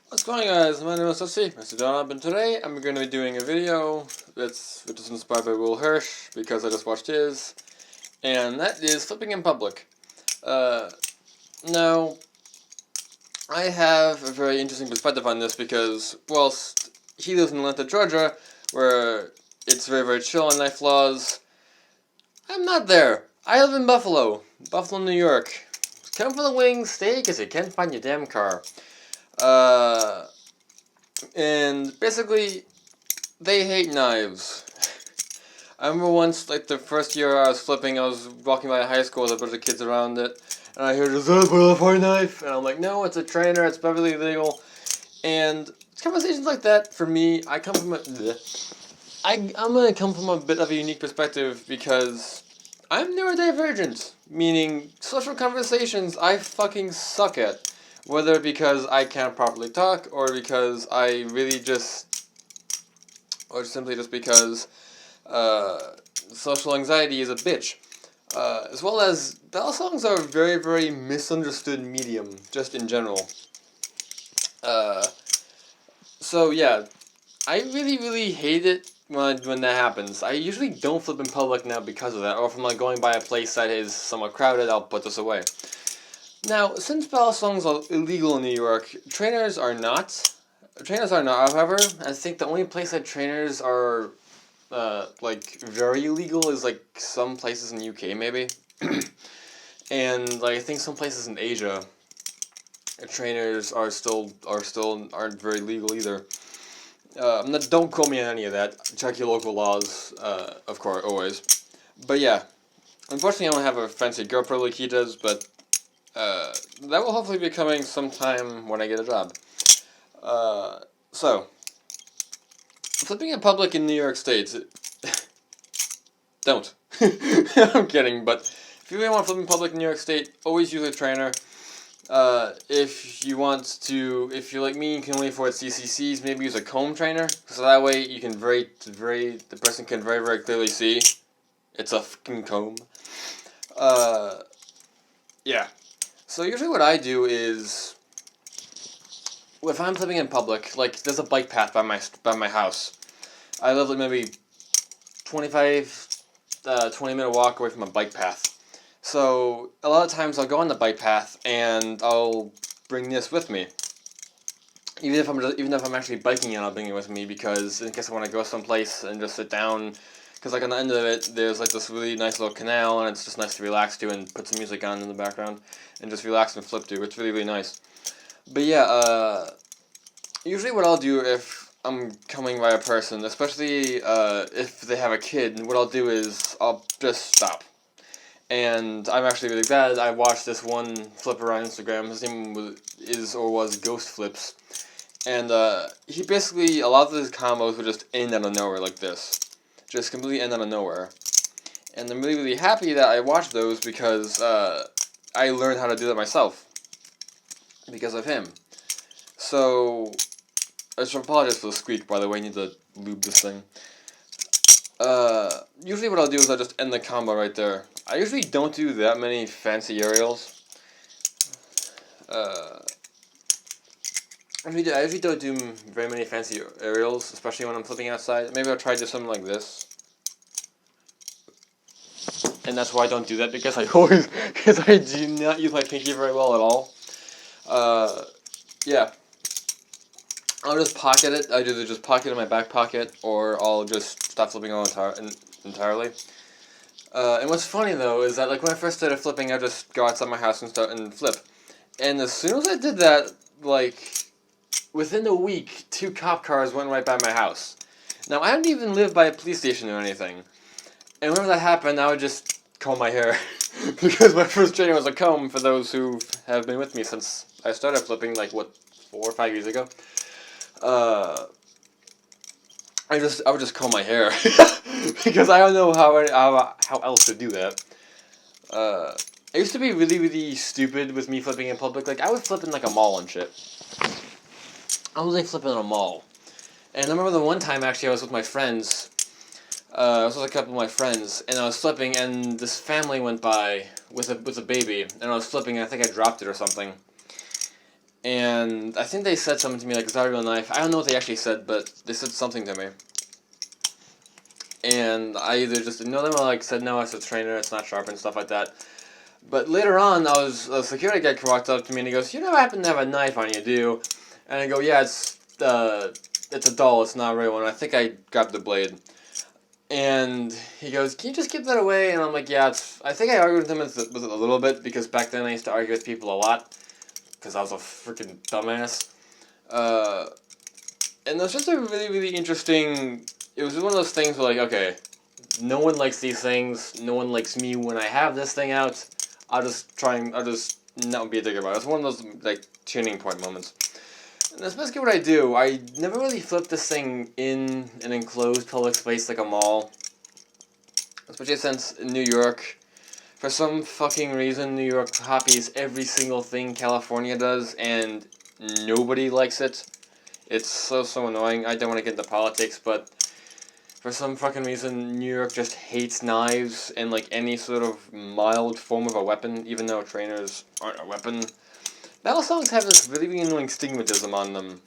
What's going on, guys? My name is Mr. Donald, and today I'm going to be doing a video which is inspired by Hirch, because I just watched his, and that is flipping in public. Now, I have a very interesting perspective on this because, whilst he lives in Atlanta, Georgia, where it's very, very chill on night flaws, I'm not there. I live in Buffalo, New York. Come for the wings, stay because you can't find your damn car. And basically, they hate knives. I remember once, like, the first year I was flipping, I was walking by a high school with a bunch of kids around it, and I heard, "Is that a butterfly knife?" And I'm like, "No, it's a trainer, it's perfectly legal." And conversations like that, for me, I come from a... I'm gonna come from a bit of a unique perspective because I'm neurodivergent, meaning social conversations I fucking suck at. Whether because I can't properly talk, or because I really just... or simply just because social anxiety is a bitch. As well as, bell songs are a very, very misunderstood medium, just in general. Uh, so yeah, I really, really hate it when that happens. I usually don't flip in public now because of that, or if I'm like going by a place that is somewhat crowded, I'll put this away. Now, since bell songs are illegal in New York, trainers are not. Trainers are not, however. I think the only place that trainers are like very illegal is like some places in the UK maybe, and like I think some places in Asia, trainers aren't very legal either. Don't quote me on any of that. Check your local laws, of course, always. But yeah, unfortunately, I don't have a fancy GoPro like he does, but that will hopefully be coming sometime when I get a job. So, flipping in public in New York State, don't. I'm kidding, but if you really want to flip in public in New York State, always use a trainer. If you're like me, you can only afford CCCs, maybe use a comb trainer, so that way you can the person can very, very clearly see it's a fucking comb. Yeah. So usually what I do is, if I'm flipping in public, like there's a bike path by my house. I live like maybe 20-minute walk away from a bike path. So a lot of times I'll go on the bike path and I'll bring this with me. Even if I'm actually biking it, I'll bring it with me because in case I want to go someplace and just sit down. Because like on the end of it, there's like this really nice little canal, and it's just nice to relax to and put some music on in the background and just relax and flip to. It's really, really nice. But yeah, usually what I'll do if I'm coming by a person, especially if they have a kid, what I'll do is I'll just stop. And I'm actually really glad I watched this one flipper on Instagram. His name was Ghost Flips. And he basically, a lot of his combos would just end out of nowhere like this. Just completely end out of nowhere. And I'm really, really happy that I watched those because I learned how to do that myself. Because of him. So, I should apologize for the squeak, by the way. I need to lube this thing. Usually what I'll do is I'll just end the combo right there. I usually don't do that many fancy aerials. I usually don't do very many fancy aerials, especially when I'm flipping outside. Maybe I'll try to do something like this. And that's why I don't do that, because because I do not use my pinky very well at all. Yeah. I'll just pocket it. I either just pocket it in my back pocket, or I'll just stop flipping entirely. And what's funny though is that like when I first started flipping, I'd just go outside my house and start and flip. And as soon as I did that, like within a week, 2 cop cars went right by my house. Now I don't even live by a police station or anything. And whenever that happened, I would just comb my hair. Because my first training was a comb, for those who have been with me since I started flipping, like, what, 4 or 5 years ago? I would just comb my hair. Because I don't know how else to do that. It used to be really, really stupid with me flipping in public. Like, I would flip in, like, a mall and shit. I was, like, flipping in a mall. And I remember the one time, actually, I was with my friends. I was with a couple of my friends, and I was flipping, and this family went by with a baby, and I was flipping, and I think I dropped it or something. And I think they said something to me like, "Is that a real knife?" I don't know what they actually said, but they said something to me. And I either just ignored them or like said, "No, it's a trainer, it's not sharp," and stuff like that. But later on, a security guy walked up to me and he goes, "You never happen to have a knife on you, do you?" And I go, "Yeah, it's a doll, it's not a real one. I think I grabbed the blade." And he goes, "Can you just keep that away?" And I'm like, "Yeah, it's." I think I argued with him with it a little bit because back then I used to argue with people a lot because I was a freaking dumbass. And it was just a really, really interesting. It was one of those things where, like, okay, no one likes these things. No one likes me when I have this thing out. I'll just not be a dick about it. It's one of those, like, tuning point moments. And that's basically what I do. I never really flip this thing in an enclosed public space like a mall. Especially since in New York, for some fucking reason, New York copies every single thing California does, and nobody likes it. It's so annoying. I don't want to get into politics, but for some fucking reason, New York just hates knives and like any sort of mild form of a weapon, even though trainers aren't a weapon. Battle songs have this really, really annoying stigmatism on them.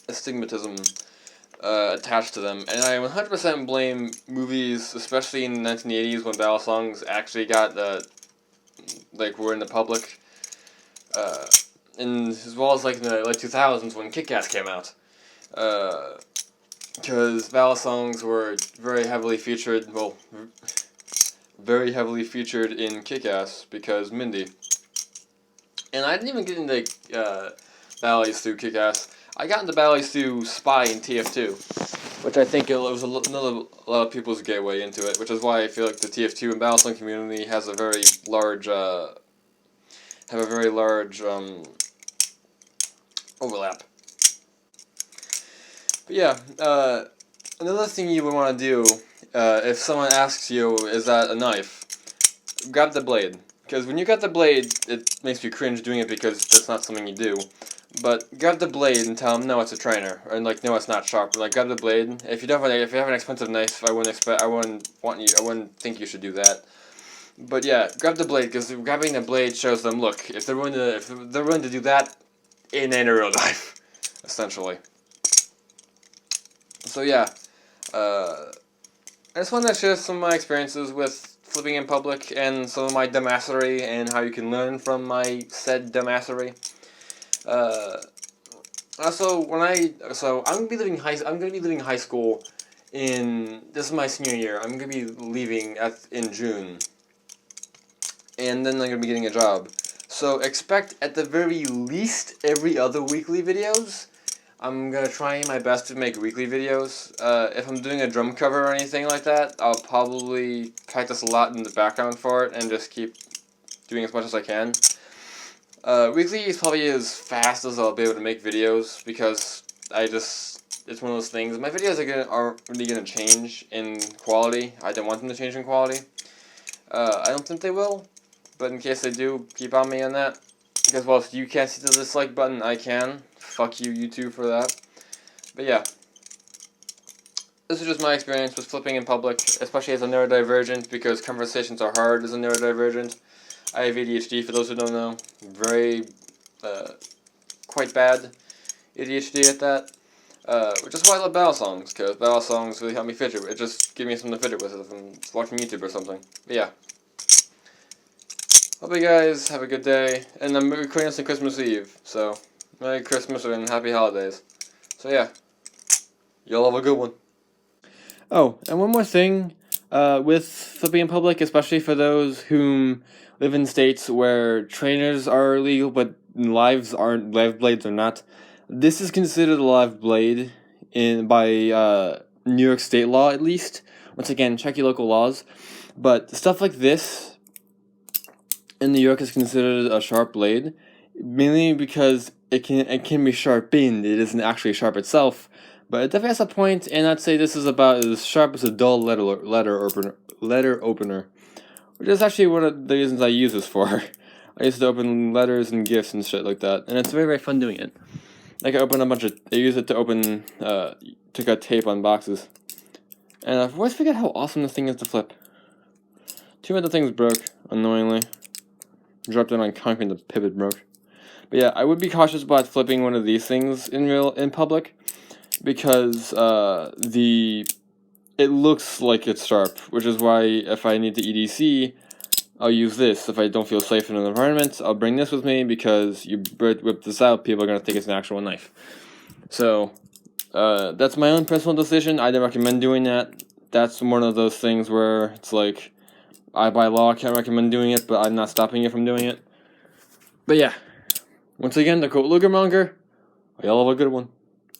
A stigmatism attached to them, and I 100% blame movies, especially in the 1980s when battle songs actually got were in the public, and as well as like in the late 2000s when Kick-Ass came out, because battle songs were very heavily featured. Well, very heavily featured in Kick-Ass because Mindy. And I didn't even get into battles through Kick-Ass. I got into battles through Spy and TF2, which I think it was a lot of people's gateway into it, which is why I feel like the TF2 and battle song community has a very large overlap. But yeah, another thing you would want to do if someone asks you, "Is that a knife?" Grab the blade. Because when you got the blade, it makes you cringe doing it because that's not something you do. But grab the blade and tell them, "No, it's a trainer," or like, "No, it's not sharp." Like, grab the blade. If you have an expensive knife, I wouldn't think you should do that. But yeah, grab the blade because grabbing the blade shows them, look, if they're willing to do that, it ain't a real knife, essentially. So yeah, I just wanted to share some of my experiences with flipping in public and some of my dumbassery and how you can learn from my said dumbassery. Also, I'm gonna be leaving high school this is my senior year. I'm gonna be leaving in June, and then I'm gonna be getting a job. So expect at the very least every other weekly videos. I'm gonna try my best to make weekly videos. If I'm doing a drum cover or anything like that, I'll probably practice a lot in the background for it and just keep doing as much as I can. Weekly is probably as fast as I'll be able to make videos because it's one of those things. My videos aren't really gonna change in quality. I don't want them to change in quality. I don't think they will, but in case they do, keep on me on that. Because, well, if you can't see the dislike button, I can. Fuck you, YouTube, for that. But yeah. This is just my experience with flipping in public, especially as a neurodivergent, because conversations are hard as a neurodivergent. I have ADHD, for those who don't know. Very, quite bad ADHD at that. Which is why I love battle songs, because battle songs really help me fidget. It just gives me something to fidget with if I'm watching YouTube or something. But yeah. Hope you guys have a good day, and I'm recording this on Christmas Eve, so Merry Christmas and Happy Holidays. So yeah, y'all have a good one. Oh, and one more thing, with flipping in public, especially for those who live in states where trainers are illegal but live blades are not, this is considered a live blade by New York state law at least. Once again, check your local laws. But stuff like this in New York is considered a sharp blade, mainly because it can be sharpened. It isn't actually sharp itself, but it definitely has a point. And I'd say this is about as sharp as a dull letter opener, which is actually one of the reasons I use this for. I used to open letters and gifts and shit like that, and it's very, very fun doing it. Like I use it to open to cut tape on boxes, and I've always forget how awesome this thing is to flip. Too bad the thing's broke, annoyingly. Dropped it on concrete and the pivot broke. But yeah, I would be cautious about flipping one of these things in public, because it looks like it's sharp, which is why if I need to EDC, I'll use this. If I don't feel safe in an environment, I'll bring this with me, because you whip this out, people are going to think it's an actual knife. So, that's my own personal decision. I don't recommend doing that. That's one of those things where it's like, I by law can't recommend doing it, but I'm not stopping you from doing it. But yeah, once again, the quote Lugermonger, y'all have a good one.